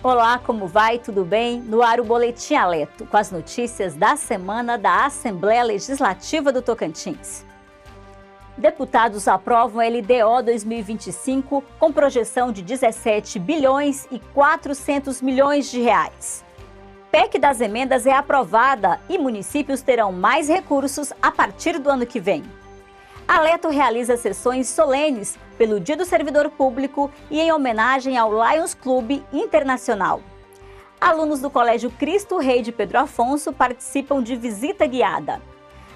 Olá, como vai? Tudo bem? No ar o Boletim Aleto, com as notícias da semana da Assembleia Legislativa do Tocantins. Deputados aprovam a LDO 2025 com projeção de 17 bilhões e 400 milhões de reais. PEC das emendas é aprovada e municípios terão mais recursos a partir do ano que vem. Aleto realiza sessões solenes pelo Dia do Servidor Público e em homenagem ao Lions Clube Internacional. Alunos do Colégio Cristo Rei de Pedro Afonso participam de visita guiada.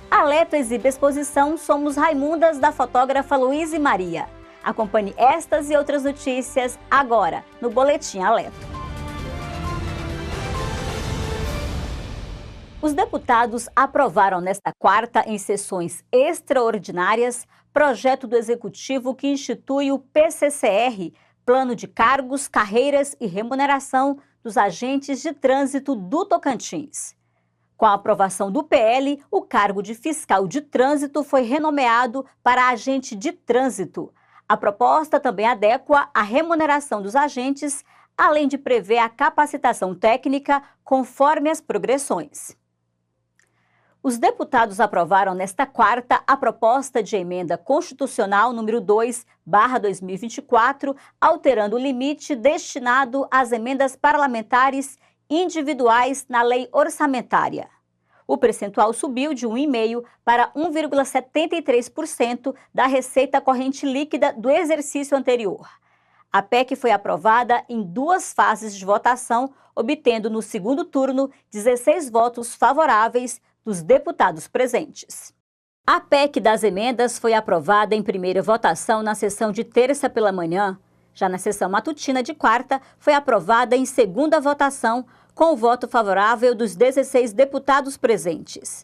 Aleto exibe exposição Somos Raimundas, da fotógrafa Luíse Maria. Acompanhe estas e outras notícias agora no Boletim Aleto. Os deputados aprovaram nesta quarta, em sessões extraordinárias, projeto do Executivo que institui o PCCR, Plano de Cargos, Carreiras e Remuneração dos Agentes de Trânsito do Tocantins. Com a aprovação do PL, o cargo de fiscal de trânsito foi renomeado para agente de trânsito. A proposta também adequa a remuneração dos agentes, além de prever a capacitação técnica conforme as progressões. Os deputados aprovaram nesta quarta a proposta de emenda constitucional número 2/2024, alterando o limite destinado às emendas parlamentares individuais na lei orçamentária. O percentual subiu de 1,5% para 1,73% da receita corrente líquida do exercício anterior. A PEC foi aprovada em duas fases de votação, obtendo no segundo turno 16 votos favoráveis dos deputados presentes. A PEC das emendas foi aprovada em primeira votação na sessão de terça pela manhã. Já na sessão matutina de quarta, foi aprovada em segunda votação, com o voto favorável dos 16 deputados presentes.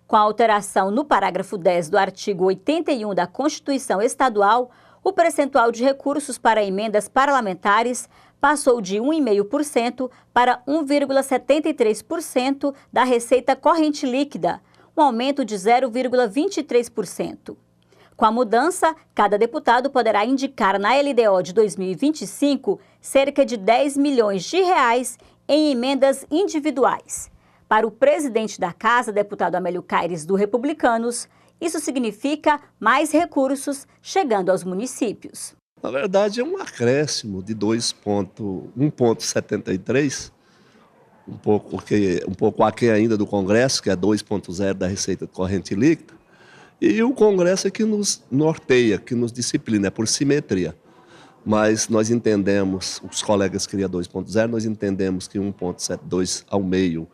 Com a alteração no parágrafo 10 do artigo 81 da Constituição Estadual, o percentual de recursos para emendas parlamentares passou de 1,5% para 1,73% da receita corrente líquida, um aumento de 0,23%. Com a mudança, cada deputado poderá indicar na LDO de 2025 cerca de 10 milhões de reais em emendas individuais. Para o presidente da Casa, deputado Amélio Caires, do Republicanos, isso significa mais recursos chegando aos municípios. Na verdade, é um acréscimo de 1,73, um pouco aquém ainda do Congresso, que é 2,0 da receita corrente líquida, e o Congresso é que nos norteia, que nos disciplina, é por simetria. Mas nós entendemos, os colegas queriam 2,0, nós entendemos que 1,72 ao meio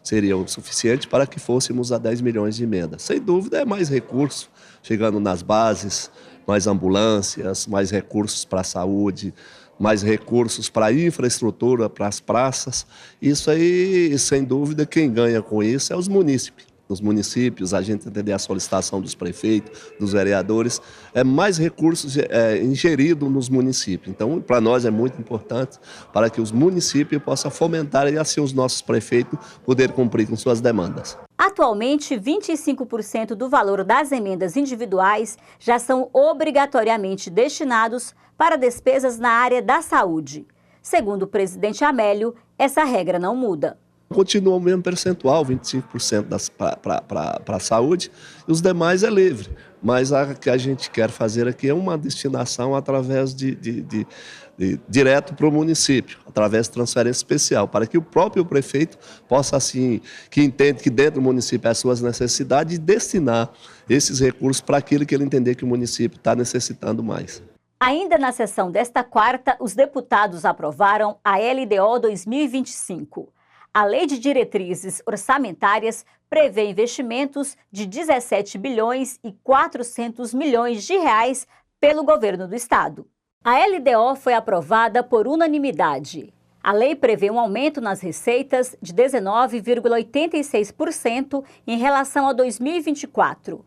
seria o suficiente para que fôssemos a 10 milhões de emendas. Sem dúvida, é mais recurso chegando nas bases, mais ambulâncias, mais recursos para a saúde, mais recursos para a infraestrutura, para as praças. Isso aí, sem dúvida, quem ganha com isso é os munícipes. Nos municípios, a gente entender a solicitação dos prefeitos, dos vereadores, é mais recursos ingeridos nos municípios. Então, para nós é muito importante para que os municípios possam fomentar e assim os nossos prefeitos poderem cumprir com suas demandas. Atualmente, 25% do valor das emendas individuais já são obrigatoriamente destinados para despesas na área da saúde. Segundo o presidente Amélio, essa regra não muda. Continua o mesmo percentual, 25% para a saúde, e os demais é livre. Mas o que a gente quer fazer aqui é uma destinação através direto para o município, através de transferência especial, para que o próprio prefeito possa, assim, que entende que dentro do município as suas necessidades, destinar esses recursos para aquilo que ele entender que o município está necessitando mais. Ainda na sessão desta quarta, os deputados aprovaram a LDO 2025. A Lei de Diretrizes Orçamentárias prevê investimentos de 17 bilhões e 400 milhões de reais pelo governo do estado. A LDO foi aprovada por unanimidade. A lei prevê um aumento nas receitas de 19,86% em relação a 2024.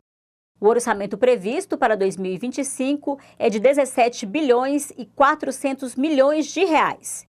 O orçamento previsto para 2025 é de 17 bilhões e 400 milhões de reais.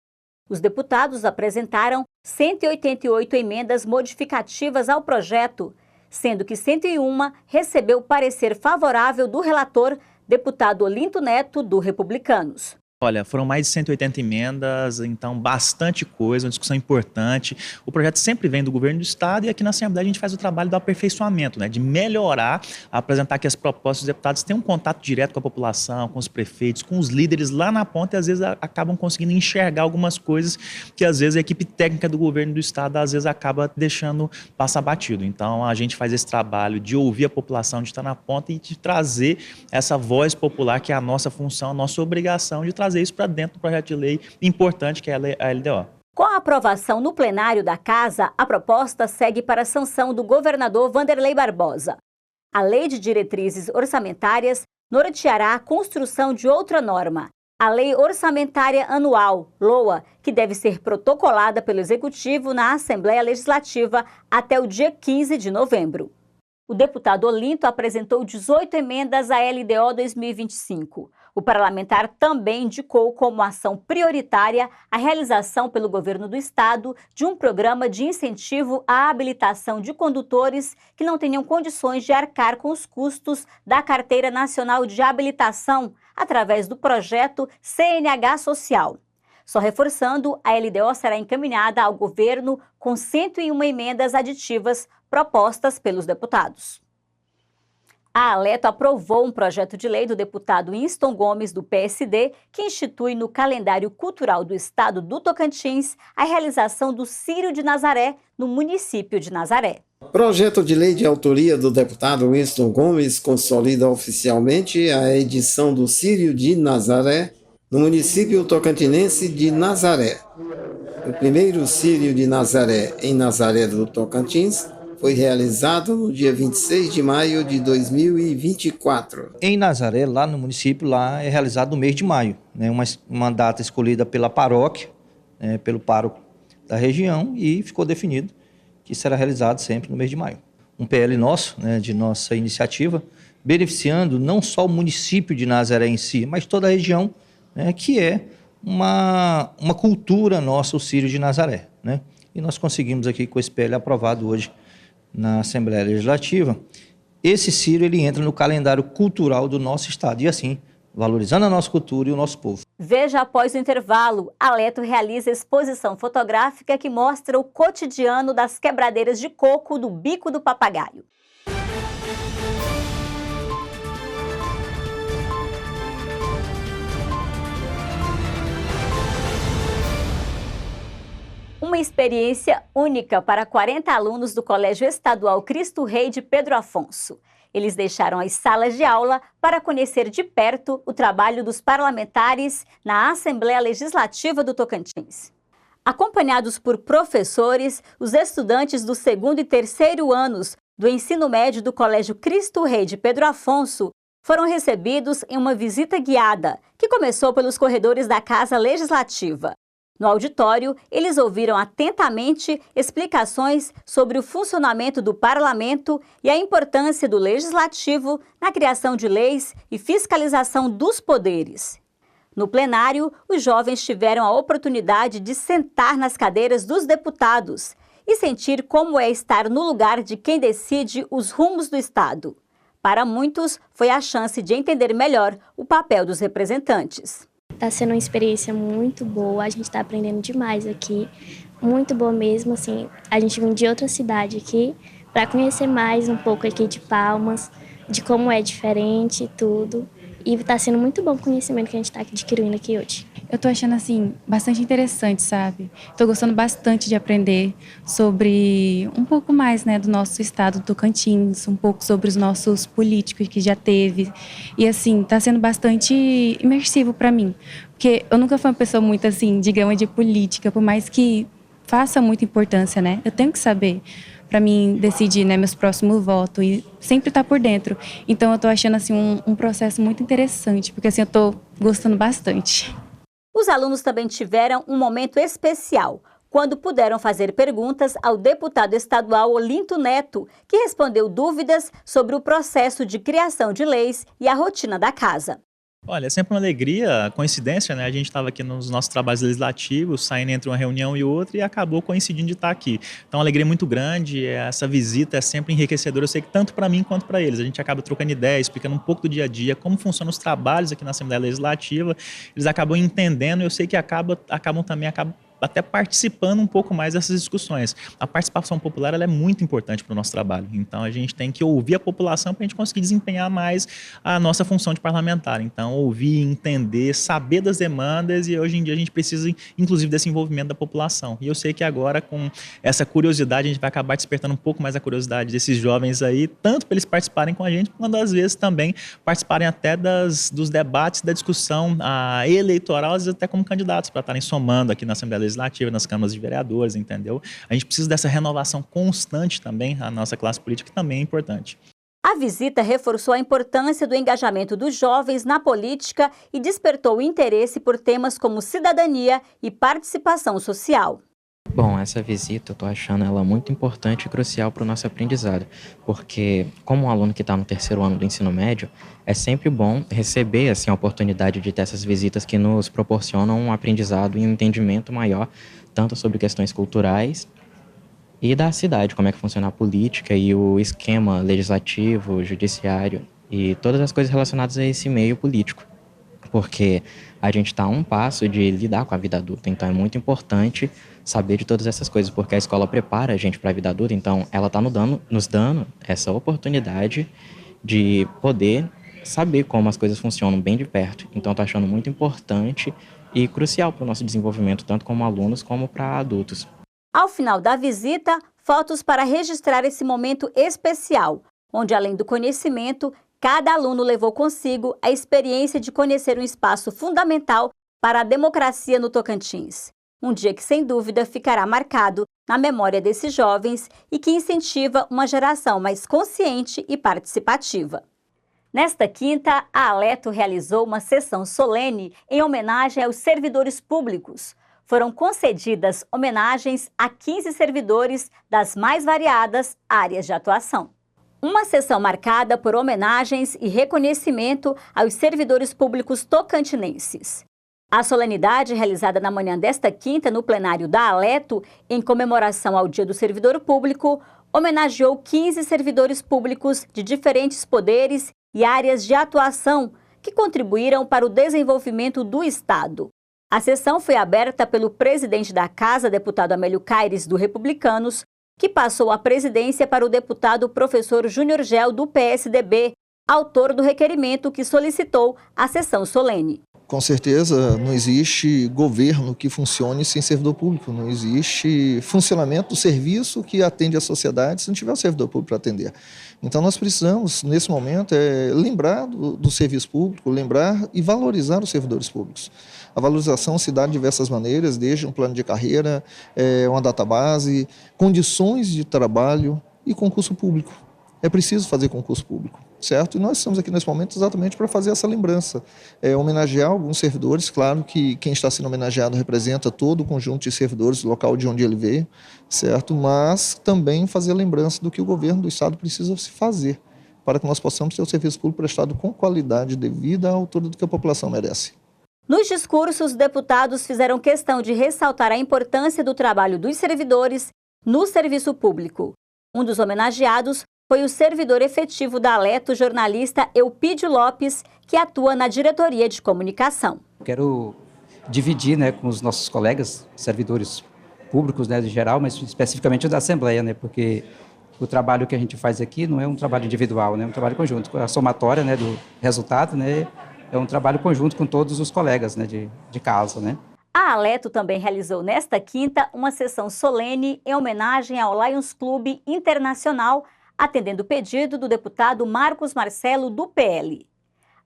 Os deputados apresentaram 188 emendas modificativas ao projeto, sendo que 101 recebeu parecer favorável do relator, deputado Olinto Neto, do Republicanos. Olha, foram mais de 180 emendas, então bastante coisa, uma discussão importante. O projeto sempre vem do governo do estado e aqui na Assembleia a gente faz o trabalho do aperfeiçoamento, né, de melhorar, apresentar que as propostas dos deputados têm um contato direto com a população, com os prefeitos, com os líderes lá na ponta e às vezes acabam conseguindo enxergar algumas coisas que às vezes a equipe técnica do governo do estado às vezes acaba deixando passar batido. Então a gente faz esse trabalho de ouvir a população, de estar na ponta e de trazer essa voz popular que é a nossa função, a nossa obrigação de trazer isso para dentro do projeto de lei importante que é a LDO. Com a aprovação no plenário da Casa, a proposta segue para a sanção do governador Wanderley Barbosa. A Lei de Diretrizes Orçamentárias norteará a construção de outra norma, a Lei Orçamentária Anual, LOA, que deve ser protocolada pelo Executivo na Assembleia Legislativa até o dia 15 de novembro. O deputado Olinto apresentou 18 emendas à LDO 2025. O parlamentar também indicou como ação prioritária a realização pelo governo do estado de um programa de incentivo à habilitação de condutores que não tenham condições de arcar com os custos da Carteira Nacional de Habilitação através do projeto CNH Social. Só reforçando, a LDO será encaminhada ao governo com 101 emendas aditivas propostas pelos deputados. A Aleto aprovou um projeto de lei do deputado Winston Gomes, do PSD, que institui no calendário cultural do estado do Tocantins a realização do Círio de Nazaré, no município de Nazaré. Projeto de lei de autoria do deputado Winston Gomes consolida oficialmente a edição do Círio de Nazaré, no município tocantinense de Nazaré. O primeiro Círio de Nazaré em Nazaré do Tocantins foi realizado no dia 26 de maio de 2024. Em Nazaré, lá no município, lá é realizado no mês de maio, né, uma data escolhida pela paróquia, pelo pároco da região, e ficou definido que será realizado sempre no mês de maio. Um PL nosso, né, de nossa iniciativa, beneficiando não só o município de Nazaré em si, mas toda a região, né, que é uma cultura nossa, o Círio de Nazaré, né? E nós conseguimos aqui com esse PL aprovado hoje na Assembleia Legislativa. Esse Círio ele entra no calendário cultural do nosso estado e assim, valorizando a nossa cultura e o nosso povo. Veja após o intervalo, a Aleto realiza exposição fotográfica que mostra o cotidiano das quebradeiras de coco do Bico do Papagaio. Uma experiência única para 40 alunos do Colégio Estadual Cristo Rei de Pedro Afonso. Eles deixaram as salas de aula para conhecer de perto o trabalho dos parlamentares na Assembleia Legislativa do Tocantins. Acompanhados por professores, os estudantes do 2º e 3º anos do ensino médio do Colégio Cristo Rei de Pedro Afonso foram recebidos em uma visita guiada, que começou pelos corredores da Casa Legislativa. No auditório, eles ouviram atentamente explicações sobre o funcionamento do parlamento e a importância do legislativo na criação de leis e fiscalização dos poderes. No plenário, os jovens tiveram a oportunidade de sentar nas cadeiras dos deputados e sentir como é estar no lugar de quem decide os rumos do Estado. Para muitos, foi a chance de entender melhor o papel dos representantes. Está sendo uma experiência muito boa, a gente está aprendendo demais aqui, muito boa mesmo, assim, a gente vem de outra cidade aqui para conhecer mais um pouco aqui de Palmas, de como é diferente e tudo, e está sendo muito bom o conhecimento que a gente está adquirindo aqui hoje. Eu tô achando, assim, bastante interessante, sabe? Tô gostando bastante de aprender sobre um pouco mais, né, do nosso estado do Tocantins, um pouco sobre os nossos políticos que já teve. E, assim, tá sendo bastante imersivo para mim. Porque eu nunca fui uma pessoa muito, assim, digamos, de política, por mais que faça muita importância, né? Eu tenho que saber para mim decidir, né, meus próximos votos e sempre estar por dentro. Então, eu tô achando, assim, um processo muito interessante, porque, assim, eu tô gostando bastante. Os alunos também tiveram um momento especial, quando puderam fazer perguntas ao deputado estadual Olinto Neto, que respondeu dúvidas sobre o processo de criação de leis e a rotina da casa. Olha, é sempre uma alegria, coincidência, né? A gente estava aqui nos nossos trabalhos legislativos, saindo entre uma reunião e outra e acabou coincidindo de estar aqui. Então, uma alegria muito grande, essa visita é sempre enriquecedora, eu sei que tanto para mim quanto para eles. A gente acaba trocando ideias, explicando um pouco do dia a dia, como funcionam os trabalhos aqui na Assembleia Legislativa, eles acabam entendendo e eu sei que acabam até participando um pouco mais dessas discussões. A participação popular ela é muito importante para o nosso trabalho, então a gente tem que ouvir a população para a gente conseguir desempenhar mais a nossa função de parlamentar. Então, ouvir, entender, saber das demandas e hoje em dia a gente precisa, inclusive, desse envolvimento da população. E eu sei que agora, com essa curiosidade, a gente vai acabar despertando um pouco mais a curiosidade desses jovens aí, tanto para eles participarem com a gente, quanto às vezes também participarem até dos debates, da discussão eleitoral, às vezes até como candidatos, para estarem somando aqui na Assembleia Legislativa, nas câmaras de vereadores, entendeu? A gente precisa dessa renovação constante também, a nossa classe política, que também é importante. A visita reforçou a importância do engajamento dos jovens na política e despertou o interesse por temas como cidadania e participação social. Bom, essa visita eu estou achando ela muito importante e crucial para o nosso aprendizado, porque como um aluno que está no terceiro ano do ensino médio, é sempre bom receber assim, a oportunidade de ter essas visitas que nos proporcionam um aprendizado e um entendimento maior, tanto sobre questões culturais e da cidade, como é que funciona a política e o esquema legislativo, judiciário e todas as coisas relacionadas a esse meio político. Porque a gente está a um passo de lidar com a vida adulta, então é muito importante saber de todas essas coisas, porque a escola prepara a gente para a vida adulta, então ela está nos dando essa oportunidade de poder saber como as coisas funcionam bem de perto. Então estou achando muito importante e crucial para o nosso desenvolvimento, tanto como alunos como para adultos. Ao final da visita, fotos para registrar esse momento especial, onde além do conhecimento, cada aluno levou consigo a experiência de conhecer um espaço fundamental para a democracia no Tocantins. Um dia que, sem dúvida, ficará marcado na memória desses jovens e que incentiva uma geração mais consciente e participativa. Nesta quinta, a Aleto realizou uma sessão solene em homenagem aos servidores públicos. Foram concedidas homenagens a 15 servidores das mais variadas áreas de atuação. Uma sessão marcada por homenagens e reconhecimento aos servidores públicos tocantinenses. A solenidade, realizada na manhã desta quinta no plenário da Aleto, em comemoração ao Dia do Servidor Público, homenageou 15 servidores públicos de diferentes poderes e áreas de atuação que contribuíram para o desenvolvimento do Estado. A sessão foi aberta pelo presidente da Casa, deputado Amélio Caires, do Republicanos, que passou a presidência para o deputado professor Júnior Gel, do PSDB, autor do requerimento que solicitou a sessão solene. Com certeza não existe governo que funcione sem servidor público, não existe funcionamento do serviço que atende a sociedade se não tiver o servidor público para atender. Então nós precisamos, nesse momento, lembrar do serviço público, lembrar e valorizar os servidores públicos. A valorização se dá de diversas maneiras, desde um plano de carreira, uma database, condições de trabalho e concurso público. É preciso fazer concurso público, certo? E nós estamos aqui nesse momento exatamente para fazer essa lembrança, homenagear alguns servidores. Claro que quem está sendo homenageado representa todo o conjunto de servidores do local de onde ele veio, certo? Mas também fazer lembrança do que o governo do Estado precisa se fazer para que nós possamos ter o serviço público prestado com qualidade devida à altura do que a população merece. Nos discursos, deputados fizeram questão de ressaltar a importância do trabalho dos servidores no serviço público. Um dos homenageados foi o servidor efetivo da Aleto, jornalista Eupídio Lopes, que atua na diretoria de comunicação. Quero dividir, com os nossos colegas, servidores públicos, em geral, mas especificamente da Assembleia, porque o trabalho que a gente faz aqui não é um trabalho individual, é um trabalho conjunto. A somatória do resultado é um trabalho conjunto com todos os colegas de casa. A Aleto também realizou nesta quinta uma sessão solene em homenagem ao Lions Clube Internacional, atendendo o pedido do deputado Marcos Marcelo, do PL.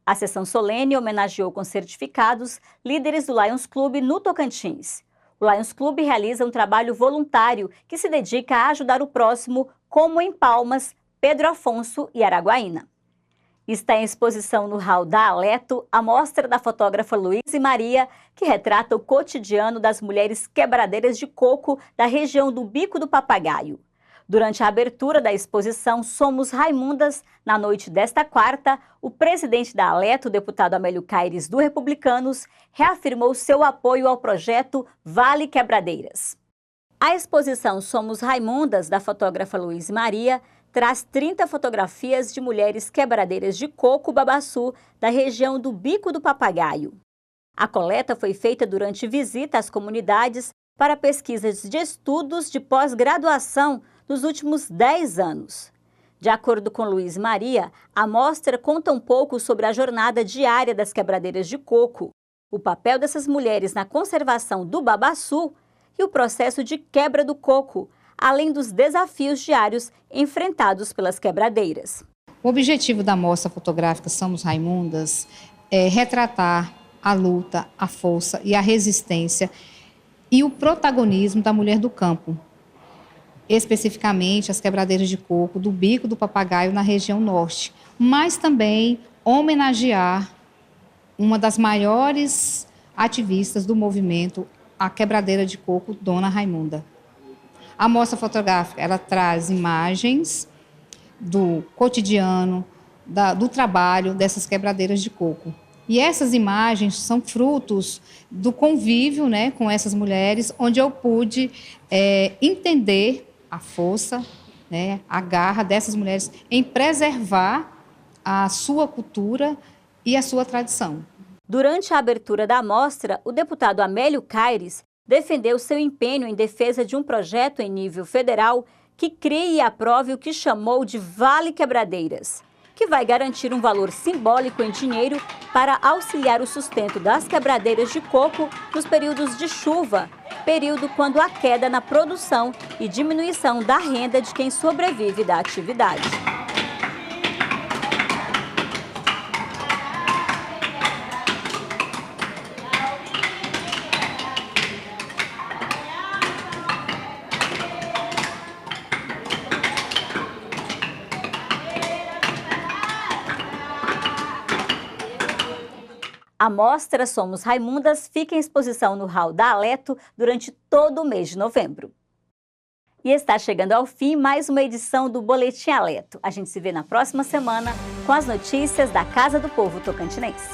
A sessão solene homenageou com certificados líderes do Lions Clube no Tocantins. O Lions Clube realiza um trabalho voluntário que se dedica a ajudar o próximo, como em Palmas, Pedro Afonso e Araguaína. Está em exposição no hall da Aleto a mostra da fotógrafa Luísa Maria, que retrata o cotidiano das mulheres quebradeiras de coco da região do Bico do Papagaio. Durante a abertura da exposição Somos Raimundas, na noite desta quarta, o presidente da Aleto, o deputado Amélio Caires, do Republicanos, reafirmou seu apoio ao projeto Vale Quebradeiras. A exposição Somos Raimundas, da fotógrafa Luiz Maria, traz 30 fotografias de mulheres quebradeiras de coco babaçu da região do Bico do Papagaio. A coleta foi feita durante visita às comunidades para pesquisas de estudos de pós-graduação nos últimos 10 anos. De acordo com Luiz Maria, a mostra conta um pouco sobre a jornada diária das quebradeiras de coco, o papel dessas mulheres na conservação do babaçu e o processo de quebra do coco, além dos desafios diários enfrentados pelas quebradeiras. O objetivo da mostra fotográfica Somos Raimundas é retratar a luta, a força e a resistência e o protagonismo da mulher do campo, especificamente as quebradeiras de coco do Bico do Papagaio na região norte, mas também homenagear uma das maiores ativistas do movimento, a quebradeira de coco, Dona Raimunda. A mostra fotográfica ela traz imagens do cotidiano, do trabalho dessas quebradeiras de coco. E essas imagens são frutos do convívio, né, com essas mulheres, onde eu pude entender a força, né, a garra dessas mulheres em preservar a sua cultura e a sua tradição. Durante a abertura da mostra, o deputado Amélio Caires defendeu seu empenho em defesa de um projeto em nível federal que crie e aprove o que chamou de Vale Quebradeiras, que vai garantir um valor simbólico em dinheiro para auxiliar o sustento das quebradeiras de coco nos períodos de chuva, período quando há queda na produção e diminuição da renda de quem sobrevive da atividade. A mostra Somos Raimundas fica em exposição no hall da Aleto durante todo o mês de novembro. E está chegando ao fim mais uma edição do Boletim Aleto. A gente se vê na próxima semana com as notícias da Casa do Povo Tocantinense.